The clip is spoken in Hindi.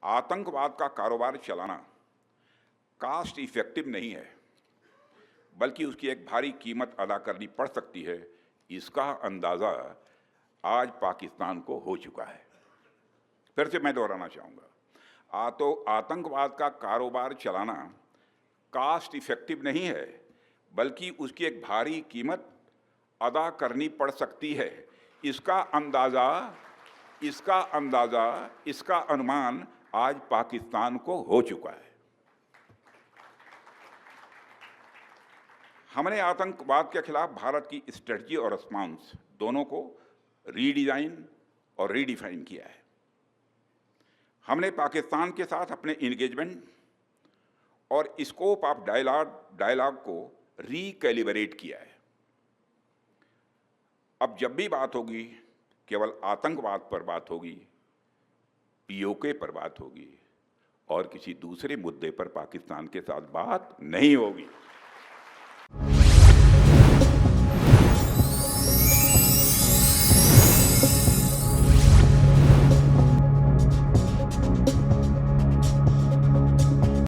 आतंकवाद का कारोबार चलाना कास्ट इफेक्टिव नहीं है, बल्कि उसकी एक भारी कीमत अदा करनी पड़ सकती है। इसका अंदाज़ा आज पाकिस्तान को हो चुका है। फिर से मैं दोहराना चाहूँगा, तो आतंकवाद का कारोबार चलाना कास्ट इफेक्टिव नहीं है, बल्कि उसकी एक भारी कीमत अदा करनी पड़ सकती है। इसका अंदाज़ा, इसका अनुमान आज पाकिस्तान को हो चुका है। हमने आतंकवाद के खिलाफ भारत की स्ट्रेटजी और रिस्पॉन्स दोनों को रीडिज़ाइन और रीडिफाइन किया है। हमने पाकिस्तान के साथ अपने इंगेजमेंट और स्कोप ऑफ डायलॉग को रीकैलिब्रेट किया है। अब जब भी बात होगी, केवल आतंकवाद पर बात होगी, पीओके पर बात होगी और किसी दूसरे मुद्दे पर पाकिस्तान के साथ बात नहीं होगी।